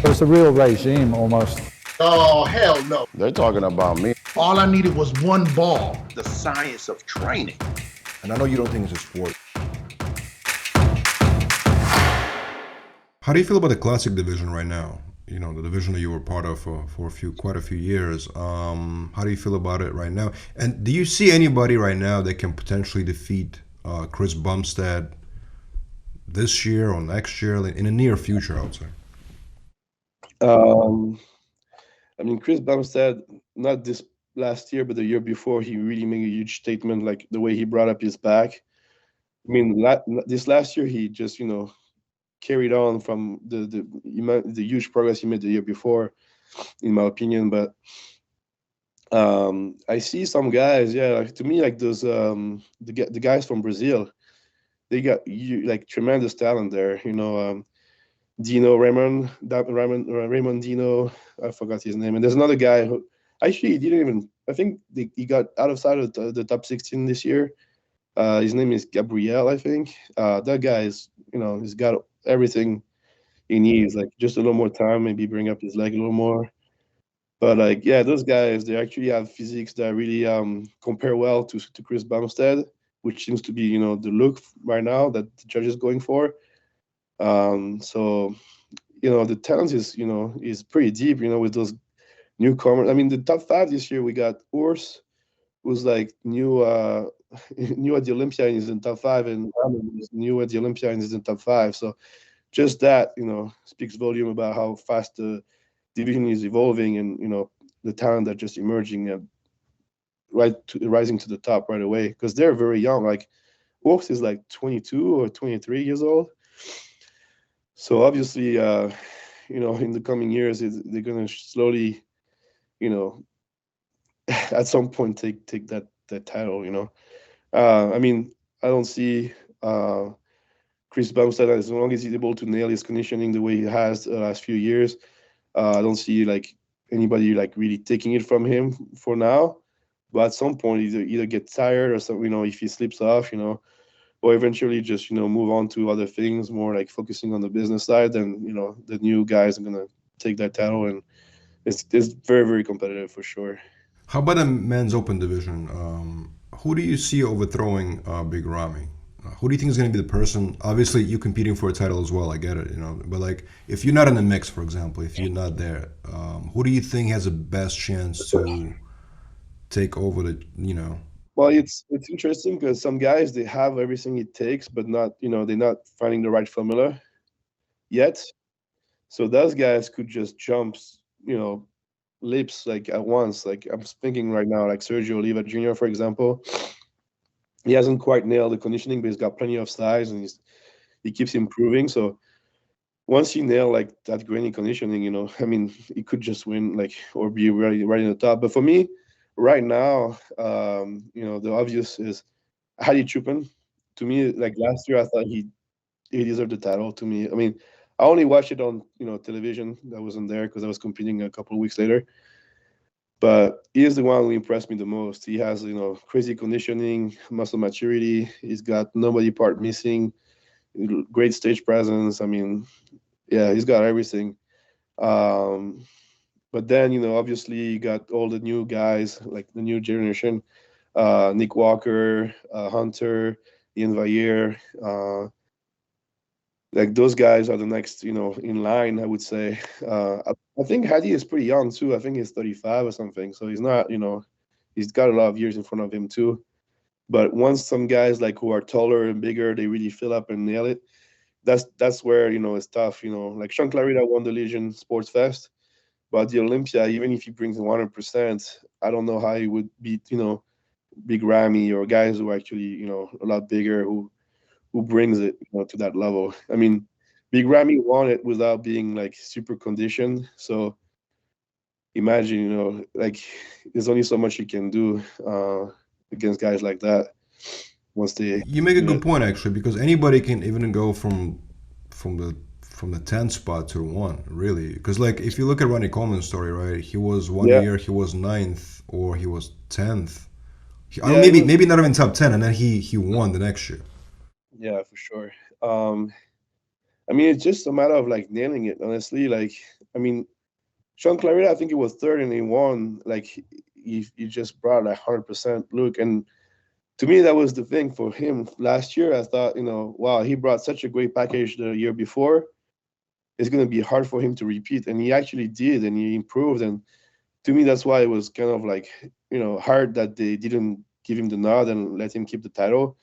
It's a real regime almost. Oh, hell no. They're talking about me. All I needed was one ball. The science of training. And I know you don't think it's a sport. How do you feel about the classic division right now? You know, the division that you were part of for quite a few years. How do you feel about it right now? And do you see anybody right now that can potentially defeat Chris Bumstead this year or next year, in the near future, I would say? I mean, Chris Bumstead, not this last year, but the year before, he really made a huge statement, like the way he brought up his back. I mean, this last year, he just, carried on from the huge progress he made the year before, in my opinion. But I see some guys, like, to me, like those the guys from Brazil, they got like tremendous talent there. Dino Raymond Dino, I forgot his name, and there's another guy who actually he didn't even. I think he got outside of the top 16 this year. His name is Gabriel, I think. That guy is, he's got everything he needs. Like just a little more time, maybe bring up his leg a little more. But like, yeah, those guys, they actually have physiques that really compare well to Chris Bumstead, which seems to be, the look right now that the judge is going for. So, the talent is pretty deep, with those newcomers. I mean, the top 5 this year, we got Urs, who's like new at the Olympia and is in top 5, and Raman is new at the Olympia and is in top 5. So just that, speaks volume about how fast the division is evolving and, the talent that just emerging rising to the top right away, because they're very young. Like Urs is like 22 or 23 years old. So obviously, in the coming years, they're going to slowly, at some point take that title. I mean, I don't see Chris Bumstead, as long as he's able to nail his conditioning the way he has the last few years. I don't see like anybody like really taking it from him for now. But at some point, either get tired or something. If he slips off, or eventually just move on to other things, more like focusing on the business side. Then the new guys are gonna take that title, and it's very, very competitive for sure. How about the men's open division? Who do you see overthrowing Big Ramy? Who do you think is going to be the person? Obviously, you competing for a title as well. I get it, But like, if you're not in the mix, for example, if you're not there, who do you think has the best chance to take over the? Well, it's interesting because some guys, they have everything it takes, but not they're not finding the right formula yet. So those guys could just jump leaps like at once. Like I'm thinking right now, like Sergio Oliva Jr., for example. He hasn't quite nailed the conditioning, but he's got plenty of size and he keeps improving. So once he nail like that grainy conditioning, I mean, he could just win, like, or be right in the top. But for me, right now, the obvious is Hadi Choopan. To me, like last year, I thought he deserved the title. To me, I mean, I only watched it on television. I wasn't there because I was competing a couple of weeks later. But he is the one who impressed me the most. He has crazy conditioning, muscle maturity. He's got nobody part missing. Great stage presence. I mean, yeah, he's got everything. But then obviously you got all the new guys, like the new generation, Nick Walker, Hunter, Ian Vayer. Like those guys are the next, in line, I would say. I think Hadi is pretty young too. I think he's 35 or something. So he's not, he's got a lot of years in front of him too. But once some guys like who are taller and bigger, they really fill up and nail it. That's where, it's tough. Like Shawn Clarida won the Legion Sports Fest, but the Olympia, even if he brings 100%, I don't know how he would beat, Big Ramy or guys who are actually, a lot bigger, who brings it to that level. I mean, Big Ramy won it without being like super conditioned. So imagine, like there's only so much you can do against guys like that. Once they, you make a good point actually, because anybody can even go from the 10th spot to 1, really. Because like if you look at Ronnie Coleman's story, right? He was one year he was 9th or he was 10th. Maybe not even top 10, and then he won the next year. Yeah, for sure. I mean, it's just a matter of like nailing it. Honestly, like I mean, Shawn Clarida, I think he was third and he won. Like he just brought a 100% look, and to me that was the thing for him last year. I thought, wow, he brought such a great package the year before. It's going to be hard for him to repeat, and he actually did, and he improved. And to me, that's why it was kind of like hard that they didn't give him the nod and let him keep the title,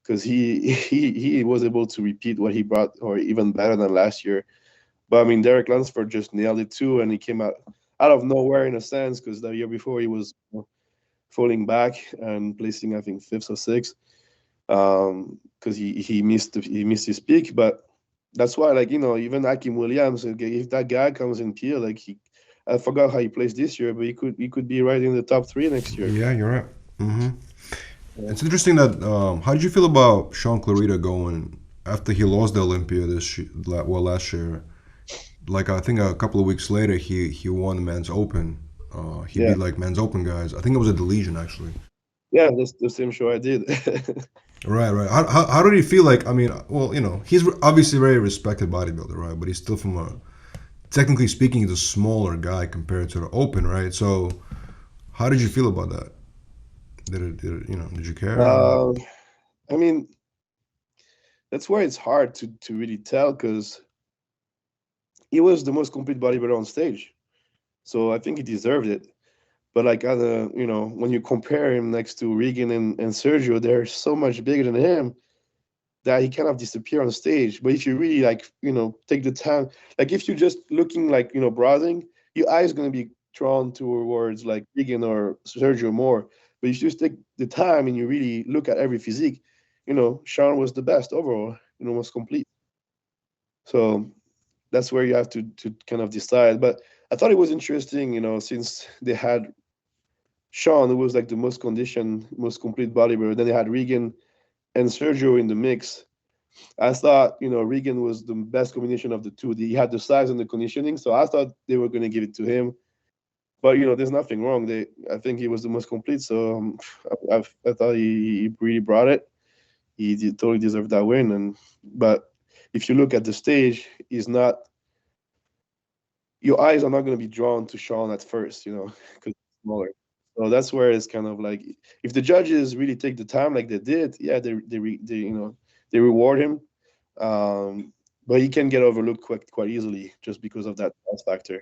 because he was able to repeat what he brought, or even better than last year. But I mean, Derek Lunsford just nailed it too, and he came out of nowhere in a sense, because the year before he was falling back and placing, I think, fifth or sixth, because he missed his peak. But that's why, like, even Akim Williams, if that guy comes in here, like I forgot how he plays this year, but he could be right in the top 3 next year. Yeah, you're right. Mm-hmm. Yeah. It's interesting that. How did you feel about Shawn Clarida going after he lost the Olympia last year? Like, I think a couple of weeks later, he won the men's open. He beat like men's open guys. I think it was at the Legion actually. Yeah, that's the same show I did. Right. How did he feel? Like, I mean, well, he's obviously a very respected bodybuilder, right? But he's still technically speaking, he's a smaller guy compared to the open, right? So, how did you feel about that? Did you care? I mean, that's why it's hard to really tell, because he was the most complete bodybuilder on stage, so I think he deserved it. But like when you compare him next to Regan and Sergio, they're so much bigger than him that he kind of disappear on stage. But if you really take the time, like if you're just looking like browsing, your eye is going to be drawn towards like Regan or Sergio more. But if you just take the time and you really look at every physique, Shawn was the best overall, most complete. So that's where you have to kind of decide. But I thought it was interesting, since they had Shawn, who was like the most conditioned, most complete bodybuilder, then they had Regan and Sergio in the mix. I thought, Regan was the best combination of the two. He had the size and the conditioning, so I thought they were going to give it to him. But there's nothing wrong. I think he was the most complete, so I thought he really brought it. He totally deserved that win. But if you look at the stage, your eyes are not going to be drawn to Shawn at first, because it's smaller. So that's where it's kind of like, if the judges really take the time like they did, yeah, they reward him. But he can get overlooked quite easily just because of that factor.